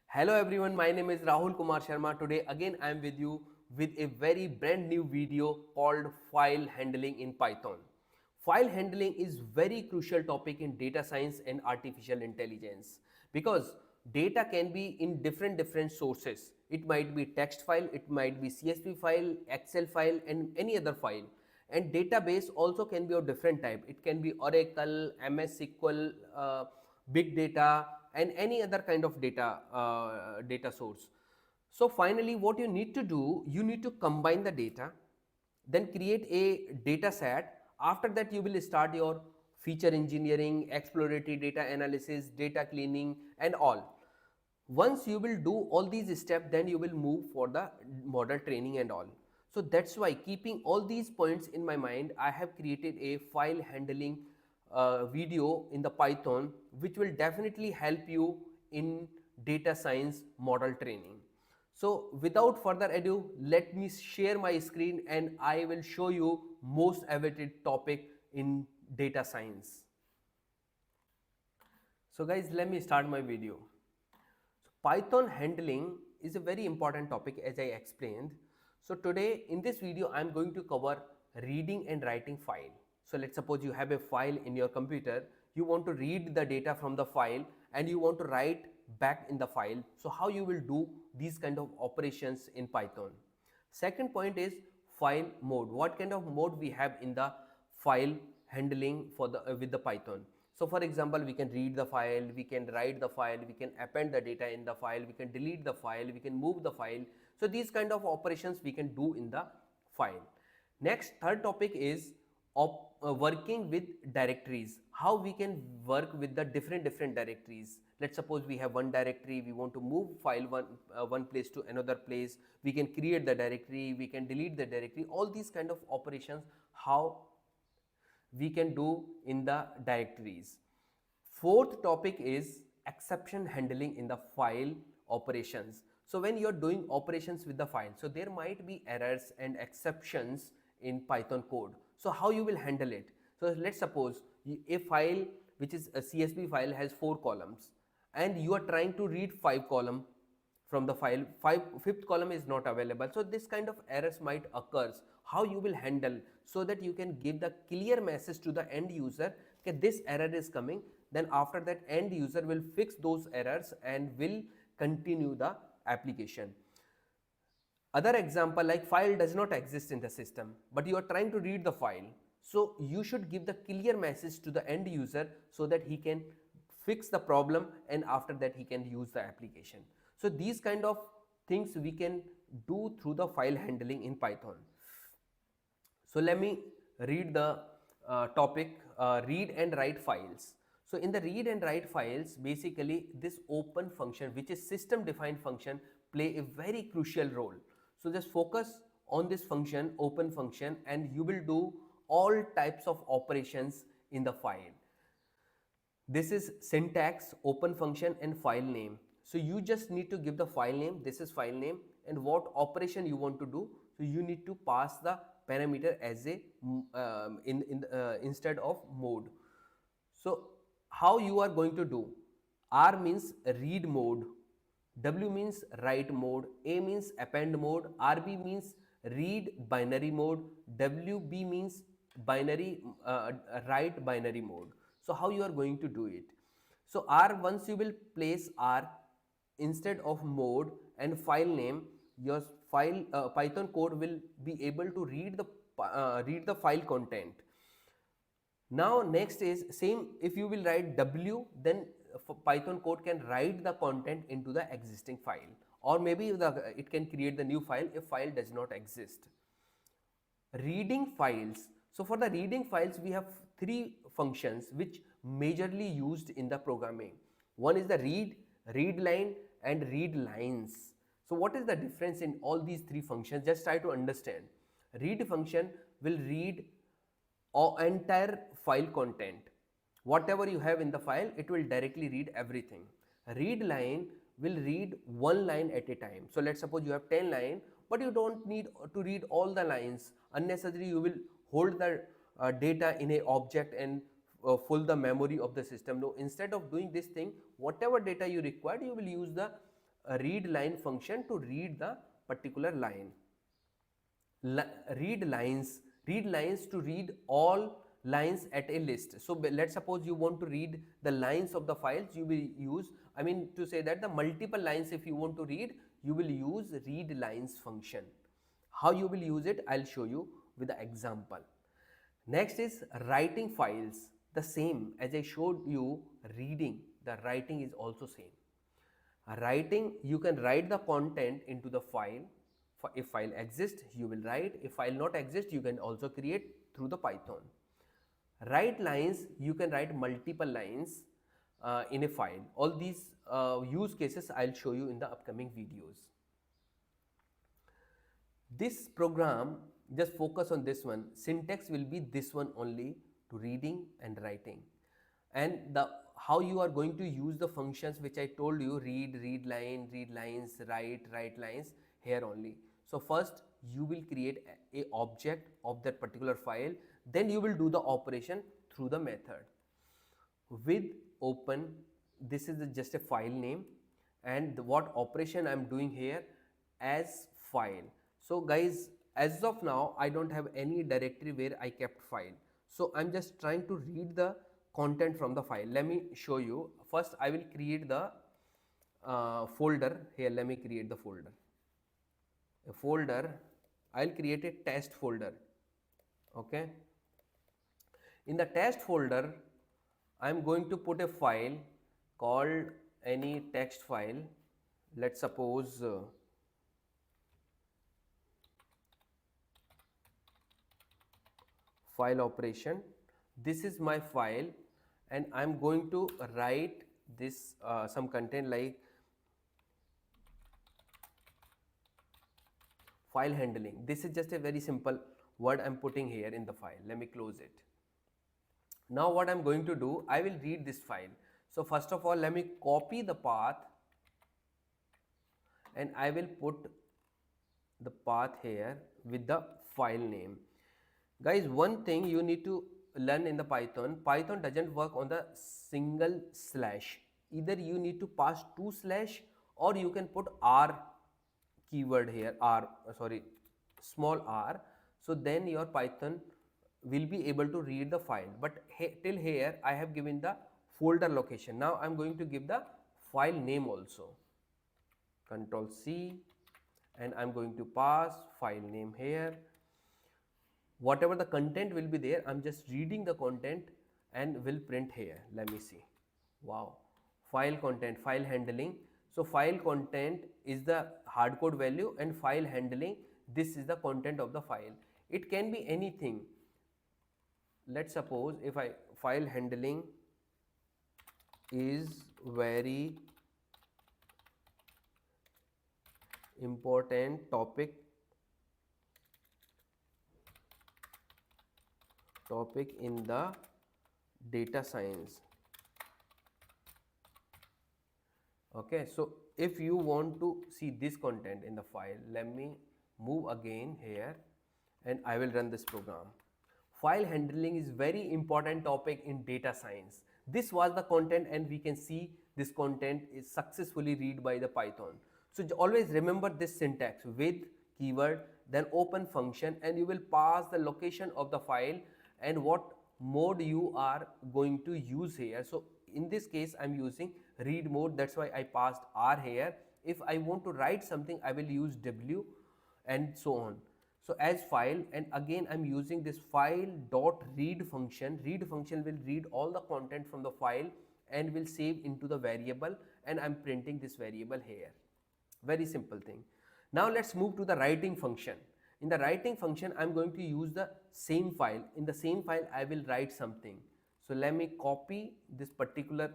Hello everyone, my name is Rahul Kumar Sharma. Today again I am with you with a very brand new video called file handling in Python. File handling is very crucial topic in data science and artificial intelligence because data can be in different sources. It might be text file, it might be CSV file, Excel file and any other file. And database also can be of different type. It can be Oracle, MS SQL, big data and any other kind of data source. So finally what you need to do, you need to combine the data, then create a data set. After that you will start your feature engineering, exploratory data analysis, data cleaning and all. Once you will do all these steps, then you will move for the model training and all. So that's why, keeping all these points in my mind, I have created a file handling video in the Python, which will definitely help you in data science model training. So without further ado, let me share my screen and I will show you most awaited topic in data science. So guys, let me start my video. Python handling is a very important topic, as I explained. So today in this video I am going to cover reading and writing file. So let's suppose you have a file in your computer, you want to read the data from the file and you want to write back in the file. So how you will do these kind of operations in Python. Second point is file mode. What kind of mode we have in the file handling for the with the Python. So for example, we can read the file, we can write the file, we can append the data in the file, we can delete the file, we can move the file. So these kind of operations we can do in the file. Next, third topic is working with directories. How we can work with the different directories. Let's suppose we have one directory, we want to move file one place to another place. We can create the directory, we can delete the directory. All these kind of operations, how we can do in the directories. Fourth topic is exception handling in the file operations. So when you are doing operations with the file, so there might be errors and exceptions in Python code. So how you will handle it? So let's suppose a file which is a CSV file has 4 columns and you are trying to read 5 column from the file, fifth column is not available. So this kind of errors might occurs. How you will handle, so that you can give the clear message to the end user that this error is coming, then after that end user will fix those errors and will continue the application. Other example, like file does not exist in the system but you are trying to read the file, so you should give the clear message to the end user so that he can fix the problem and after that he can use the application. So these kind of things we can do through the file handling in Python. So let me read the topic, read and write files. So in the read and write files, basically this open function, which is system defined function, play a very crucial role. So just focus on this function, open function, and you will do all types of operations in the file. This is syntax, open function and file name. So you just need to give the file name, this is file name, and what operation you want to do. So you need to pass the parameter as a instead of mode. So how you are going to do? R means read mode, W means write mode, A means append mode, RB means read binary mode, WB means binary write binary mode. So how you are going to do it? So R, once you will place R instead of mode and file name, your file Python code will be able to read the file content. Now next is same, if you will write W, then Python code can write the content into the existing file, or maybe it can create the new file if file does not exist. Reading files. So for the reading files we have 3 functions which majorly used in the programming. One is the read, read line and read lines. So what is the difference in all these 3 functions? Just try to understand. Read function will read entire file content. Whatever you have in the file, it will directly read everything. Read line will read one line at a time. So let's suppose you have 10 lines, but you don't need to read all the lines. Unnecessarily, you will hold the data in a object and full the memory of the system. No, instead of doing this thing, whatever data you require, you will use the a read line function to read the particular line. Read lines to read all lines at a list. So let's suppose you want to read the lines of the files, you will use, I mean to say that the multiple lines if you want to read, you will use read lines function. How you will use it, I'll show you with the example. Next is writing files. The same as I showed you reading, the writing is also same. Writing, you can write the content into the file. If file exists, you will write. If file not exist, you can also create through the Python. Write lines, you can write multiple lines in a file. All these use cases I'll show you in the upcoming videos. This program, just focus on this one. Syntax will be this one only, to reading and writing. And the how you are going to use the functions which I told you, read line, read lines, write lines, here only. So first you will create a object of that particular file, then you will do the operation through the method. With open, this is just a file name, and what operation I'm doing here as file. So guys, as of now I don't have any directory where I kept file, so I'm just trying to read the content from the file. Let me show you. First I will create the folder. Here let me create the folder. A folder, I'll create a test folder. Okay, in the test folder I'm going to put a file called any text file. Let's suppose file operation. This is my file, and I'm going to write this some content like file handling. This is just a very simple word I'm putting here in the file. Let me close it. Now what I'm going to do, I will read this file. So first of all, let me copy the path and I will put the path here with the file name. Guys, one thing you need to learn in the Python doesn't work on the single slash. Either you need to pass two slash, or you can put R keyword here, small r. So then your Python will be able to read the file. But till here I have given the folder location. Now I'm going to give the file name also. Control C, and I'm going to pass file name here. Whatever the content will be there, I'm just reading the content and will print here. Let me see. Wow, file content, file handling. So file content is the hardcode value, and file handling, this is the content of the file. It can be anything. Let's suppose if I file handling is very important topic in the data science. Okay, so if you want to see this content in the file, let me move again here and I will run this program. File handling is very important topic in data science. This was the content, and we can see this content is successfully read by the Python. So always remember this syntax: with keyword, then open function, and you will pass the location of the file and what mode you are going to use here. So in this case I'm using read mode, that's why I passed R here. If I want to write something, I will use W, and so on. So as file, and again I'm using this file dot read function. Read function will read all the content from the file and will save into the variable, and I'm printing this variable here. Very simple thing. Now let's move to the writing function. In the writing function, I'm going to use the same file. In the same file I will write something. So let me copy this particular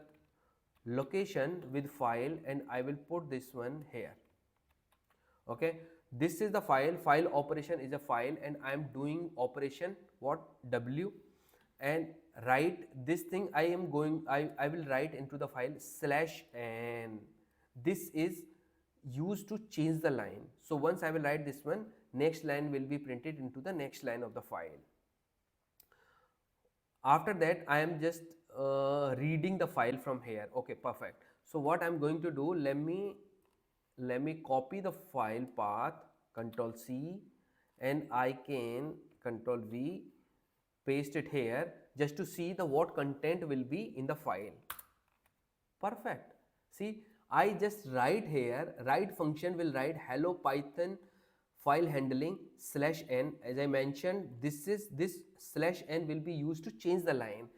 location with file, and I will put this one here. Okay, this is the file. File operation is a file, and I am doing operation what, W, and write this thing. I will write into the file /n. This is used to change the line. So once I will write this one, next line will be printed into the next line of the file. After that I am just reading the file from here. Okay, perfect. So what I'm going to do, let me let me copy the file path, Control C, and I can Control V, paste it here just to see the what content will be in the file. Perfect. See, I just write here, write function will write hello Python file handling /n. As I mentioned, this /n will be used to change the line,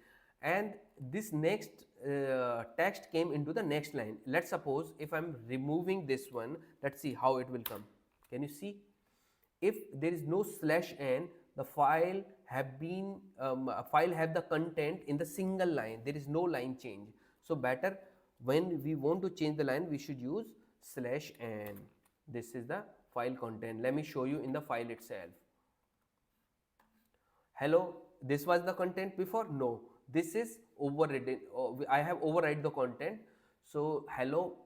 and this next text came into the next line. Let's suppose if I'm removing this one, let's see how it will come. Can you see? If there is no /n, the file have the content in the single line. There is no line change. So better when we want to change the line, we should use /n. This is the file content. Let me show you in the file itself. Hello, this was the content before? No, this is overridden. I have override the content. So hello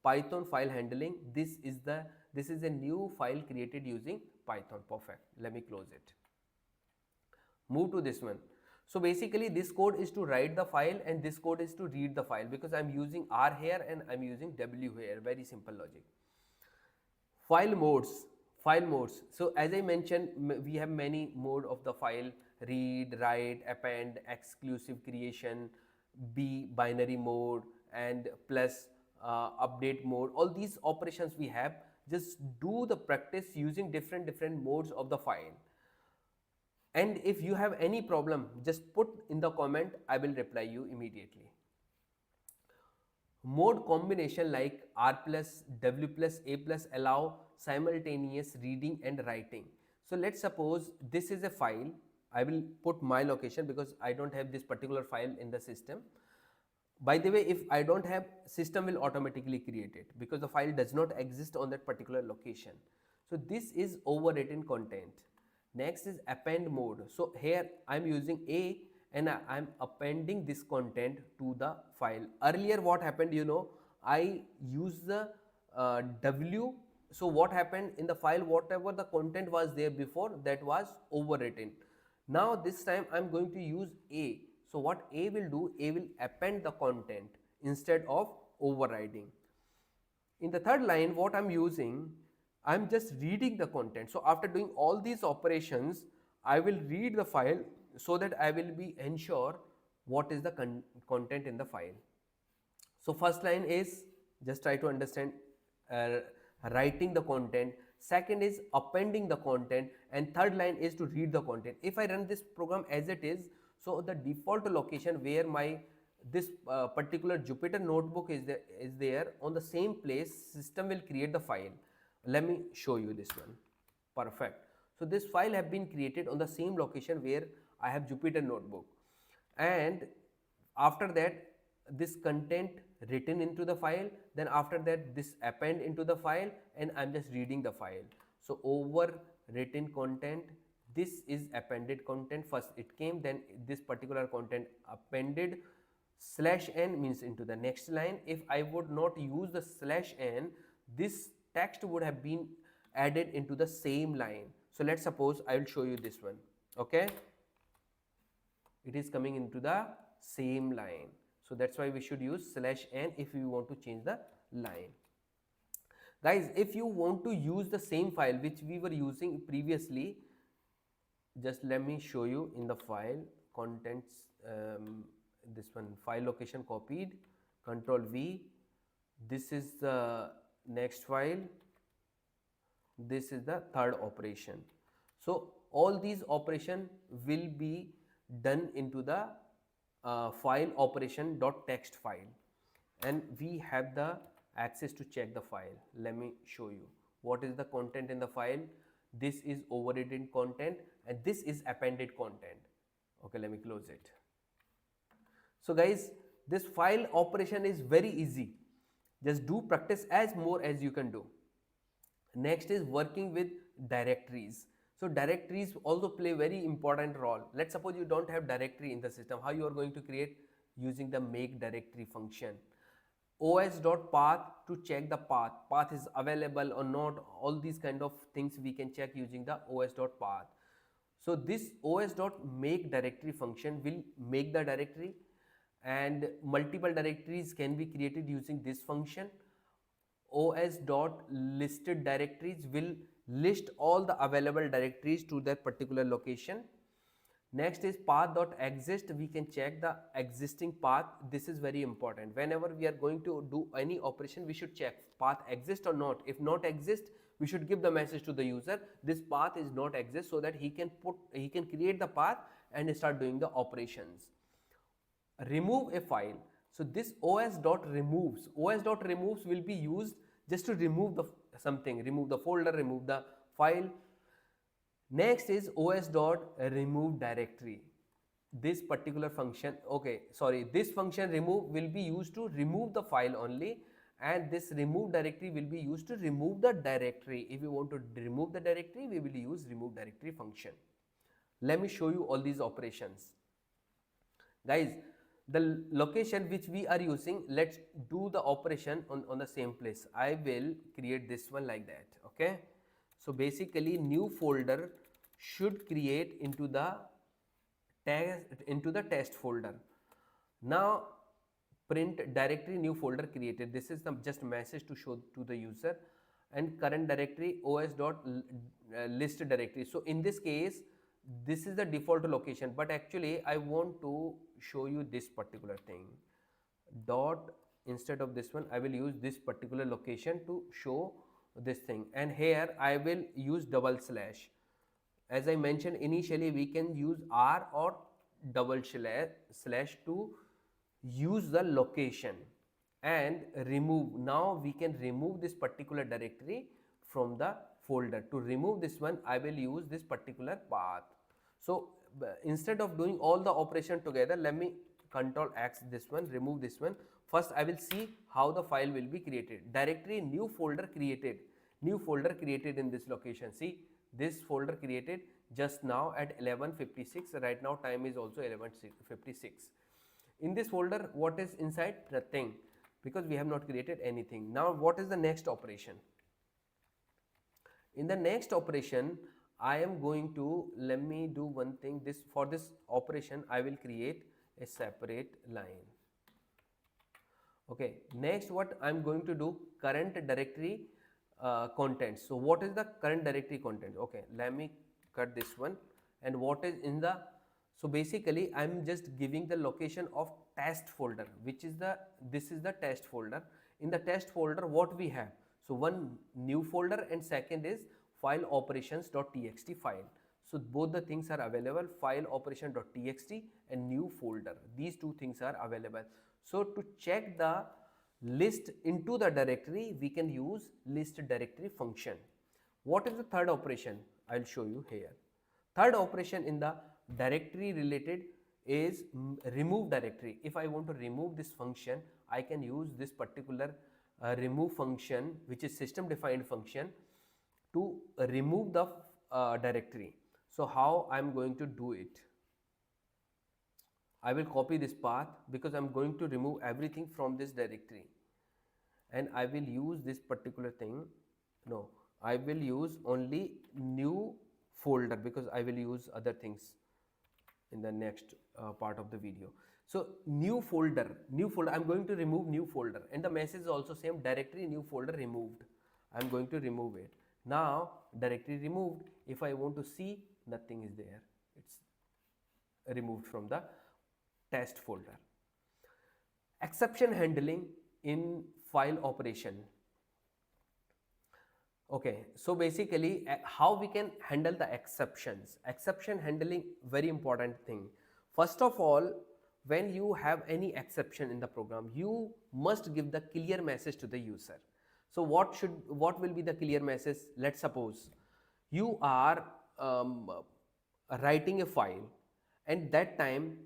Python file handling. This is a new file created using Python. Perfect. Let me close it. Move to this one. So basically this code is to write the file and this code is to read the file, because I'm using R here and I'm using W here. Very simple logic. File modes. So as I mentioned, we have many mode of the file: read, write, append, exclusive creation, B binary mode, and plus update mode. All these operations we have. Just do the practice using different modes of the file. And if you have any problem, just put in the comment, I will reply you immediately. Mode combination like R plus, W plus, A plus allow simultaneous reading and writing. So let's suppose this is a file. I will put my location because I don't have this particular file in the system. By the way, if I don't have, system will automatically create it because the file does not exist on that particular location. So this is overwritten content. Next is append mode. So here I'm using A and I'm appending this content to the file. Earlier what happened, I used the W. So what happened in the file, whatever the content was there before, that was overwritten. Now this time I'm going to use A. So what A will do, A will append the content instead of overriding. In the third line, what I'm using, I'm just reading the content. So after doing all these operations, I will read the file so that I will be ensure what is the content in the file. So first line is just try to understand writing the content. Second is appending the content, and third line is to read the content. If I run this program as it is, so the default location where my this particular Jupyter notebook is there on the same place, system will create the file. Let me show you this one. Perfect. So this file have been created on the same location where I have Jupyter notebook, and after that this content written into the file, then after that this append into the file, and I'm just reading the file. So overwritten content, this is appended content. First it came, then this particular content appended. /n means into the next line. If I would not use the /n, this text would have been added into the same line. So let's suppose I will show you this one. Okay, it is coming into the same line. So that's why we should use /n if we want to change the line. Guys, if you want to use the same file which we were using previously, just let me show you in the file contents. This one, file location copied, Control V. This is the next file. This is the third operation. So all these operation will be done into the file operation.txt file, and we have the access to check the file. Let me show you what is the content in the file. This is overridden content and this is appended content. Okay, let me close it. So guys, this file operation is very easy. Just do practice as more as you can do. Next is working with directories. So directories also play very important role. Let's suppose you don't have directory in the system. How you are going to create? Using the make directory function. os.path to check the path is available or not. All these kind of things we can check using the os.path. So this os.make directory function will make the directory, and multiple directories can be created using this function. os dot listed directories will list all the available directories to that particular location. Next is path.exist. We can check the existing path. This is very important. Whenever we are going to do any operation, we should check path exist or not. If not exist, we should give the message to the user, this path is not exist, so that he can create the path and start doing the operations. Remove a file. So this os.removes will be used just to remove the something, remove the folder, remove the file. Next is os.remove directory. This particular function, this function remove will be used to remove the file only, and this remove directory will be used to remove the directory. If you want to remove the directory, we will use remove directory function. Let me show you all these operations. Guys, the location which we are using, let's do the operation on the same place. I will create this one like that. Okay, so basically new folder should create into the test folder. Now print directory new folder created. This is the just message to show to the user, and current directory os.list directory. So in this case, this is the default location, but actually I want to show you this particular thing. Dot, instead of this one, I will use this particular location to show this thing, and here I will use double slash. As I mentioned initially, we can use R or double slash to use the location and remove. Now we can remove this particular directory from the folder. To remove this one, I will use this particular path. So instead of doing all the operation together, let me Control X this one, remove this one. First I will see how the file will be created. Directory new folder created in this location. See, this folder created just now at 11:56. Right now time is also 11:56. In this folder, what is inside? Nothing, because we have not created anything. Now what is the next operation? In the next operation, I am going to, let me do one thing. For this operation I will create a separate line. Okay, next what I'm going to do, current directory contents. So what is the current directory content? Okay, let me cut this one. And what is in the, so basically I'm just giving the location of test folder, which is this is the test folder. In the test folder, what we have? So one new folder, and second is file operations.txt file. So both the things are available, file operation.txt and new folder. These two things are available. So to check the list into the directory, we can use list directory function. What is the third operation? I'll show you here. Third operation in the directory related is remove directory. If I want to remove this function, I can use this particular remove function, which is system defined function, to remove the directory. So how I'm going to do it? I will copy this path because I'm going to remove everything from this directory, and I will use this particular thing. No, I will use only new folder because I will use other things in the next part of the video. So new folder, I'm going to remove new folder, and the message is also same, directory new folder removed. I'm going to remove it. Now directory removed. If I want to see, nothing is there, it's removed from the test folder. Exception handling in file operation. Okay, so basically how we can handle the exceptions. Exception handling, very important thing. First of all, when you have any exception in the program, you must give the clear message to the user. So what will be the clear message? Let's suppose you are writing a file, and that time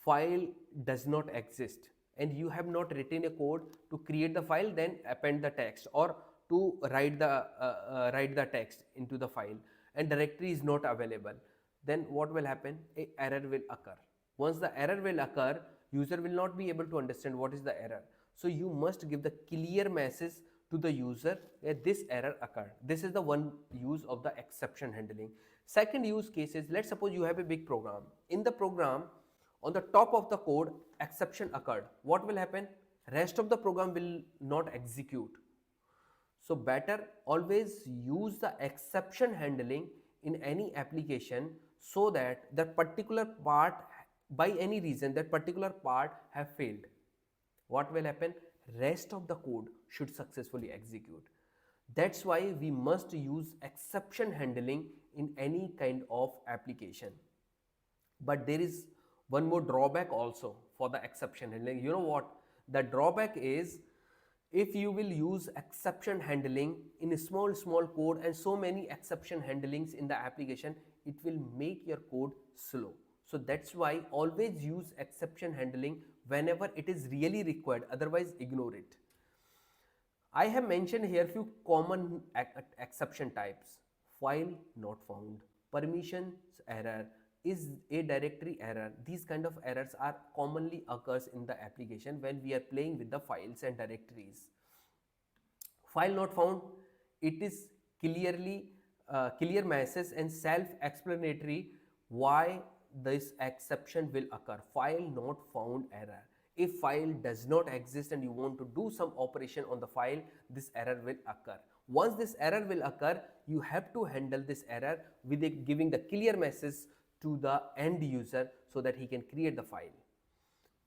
file does not exist, and you have not written a code to create the file, then append the text, or to write the text into the file, and directory is not available. Then what will happen? An error will occur. Once the error will occur, user will not be able to understand what is the error. So you must give the clear message to the user that this error occurred. This is the one use of the exception handling. Second use case is, let's suppose you have a big program. In the program, on the top of the code, exception occurred. What will happen? Rest of the program will not execute. So better always use the exception handling in any application, so that that particular part, by any reason that particular part have failed, what will happen? Rest of the code should successfully execute. That's why we must use exception handling in any kind of application. But there is one more drawback also for the exception handling. You know what? The drawback is, if you will use exception handling in a small code and so many exception handlings in the application, it will make your code slow. So that's why always use exception handling whenever it is really required, otherwise ignore it. I have mentioned here few common exception types: file not found, permissions error, is a directory error. These kind of errors are commonly occurs in the application when we are playing with the files and directories. File not found, it is clear message and self-explanatory why this exception will occur. File not found error. If file does not exist and you want to do some operation on the file, this error will occur. Once this error will occur, you have to handle this error with giving the clear message to the end user so that he can create the file.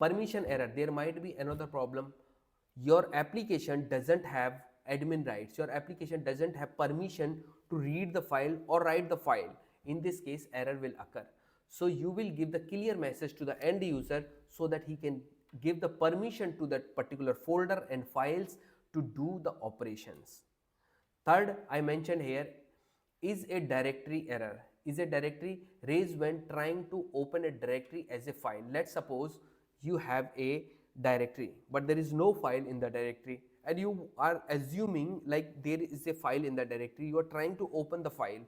Permission error, there might be another problem. Your application doesn't have admin rights, your application doesn't have permission to read the file or write the file. In this case, error will occur. So you will give the clear message to the end user so that he can give the permission to that particular folder and files to do the operations. Third, I mentioned here, is a directory error. Is a directory raised when trying to open a directory as a file. Let's suppose you have a directory but there is no file in the directory, and you are assuming like there is a file in the directory. You are trying to open the file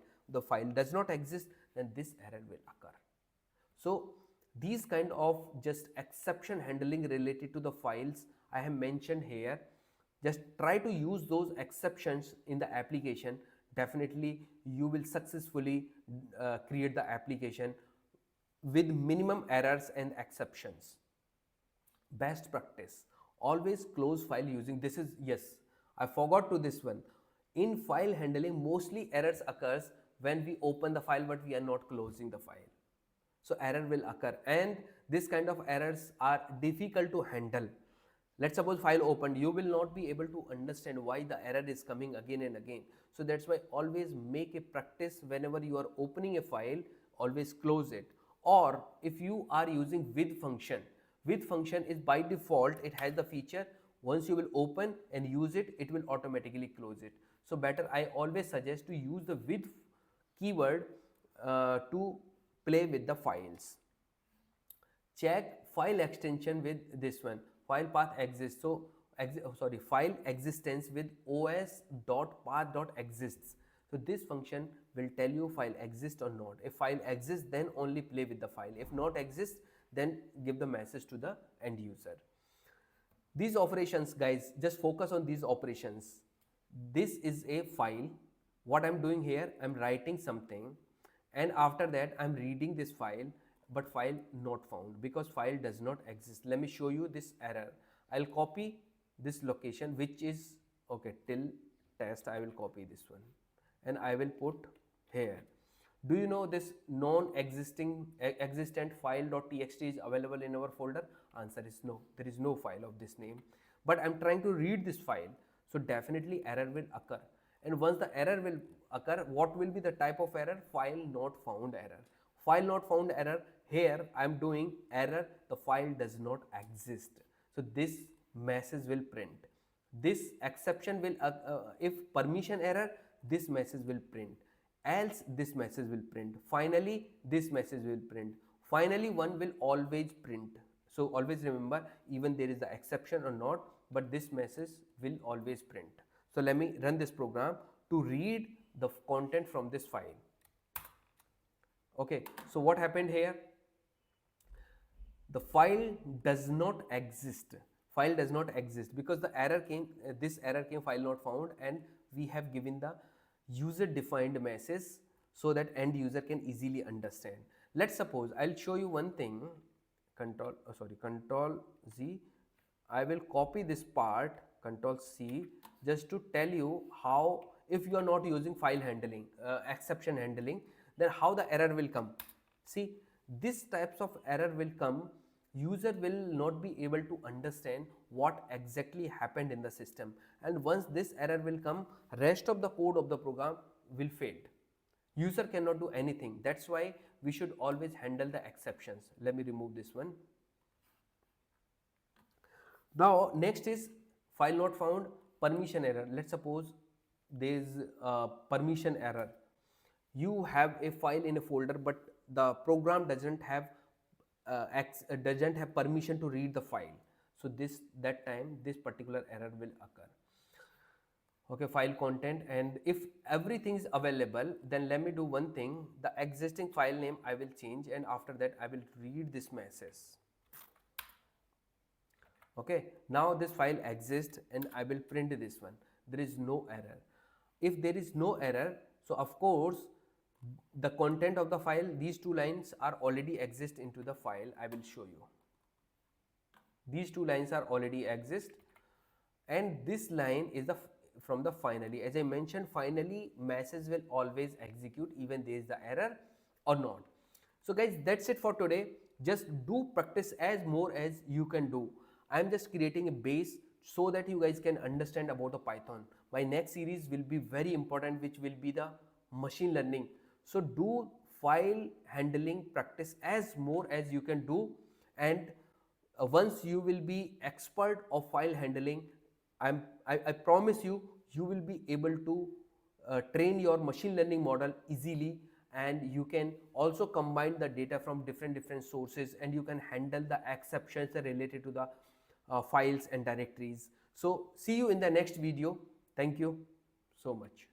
does not exist, then this error will occur. So these kind of just exception handling related to the files I have mentioned here. Just try to use those exceptions in the application. Definitely you will successfully create the application with minimum errors and exceptions. Best practice, always close file using, this is, yes, I forgot to this one. In file handling, mostly errors occurs when we open the file but we are not closing the file. So error will occur, and this kind of errors are difficult to handle. Let's suppose file opened, you will not be able to understand why the error is coming again and again. So that's why always make a practice, whenever you are opening a file, always close it. Or if you are using with function, with function is by default, it has the feature, once you will open and use it, it will automatically close it. So better, I always suggest to use the with keyword to play with the files. Check file extension with this one, file path exists. So file existence with os.path.exists. So this function will tell you file exists or not. If file exists, then only play with the file. If not exists, then give the message to the end user. These operations, guys, just focus on these operations. This is a file. What I'm doing here, I'm writing something, and after that I'm reading this file, but file not found because file does not exist. Let me show you this error. I'll copy this location, which is okay till test. I will copy this one and I will put here. Do you know this existent file.txt is available in our folder? Answer is no. There is no file of this name. But I'm trying to read this file. So definitely error will occur. And once the error will occur, what will be the type of error? File not found error. File not found error. Here I'm doing error, the file does not exist. So this message will print. This exception will, if permission error, this message will print. Else this message will print. Finally, this message will print. Finally, one will always print. So always remember, even there is the exception or not, but this message will always print. So let me run this program to read the content from this file. Okay, so what happened here? The file does not exist. File does not exist because the error came, this error came, file not found, and we have given the user defined message so that end user can easily understand. Let's suppose, I'll show you one thing, control Z. I will copy this part, Control C, just to tell you how, if you are not using file handling, exception handling, then how the error will come. See, these types of error will come. User will not be able to understand what exactly happened in the system, and once this error will come, rest of the code of the program will fail. User cannot do anything. That's why we should always handle the exceptions. Let me remove this one. Now next is file not found, permission error. Let's suppose there is a permission error. You have a file in a folder, but the program doesn't have permission to read the file. So that time this particular error will occur. Okay, file content, and if everything is available, then let me do one thing. The existing file name I will change, and after that I will read this message. Okay, now this file exists and I will print this one. There is no error. If there is no error, so of course the content of the file, these two lines are already exist into the file. I will show you. These two lines are already exist, and this line is from the finally. As I mentioned, finally message will always execute even there is the error or not. So guys, that's it for today. Just do practice as more as you can do. I am just creating a base so that you guys can understand about the Python. My next series will be very important, which will be the machine learning. So do file handling practice as more as you can do, and once you will be expert of file handling, I promise you, you will be able to train your machine learning model easily, and you can also combine the data from different sources, and you can handle the exceptions related to the files and directories. So see you in the next video. Thank you so much.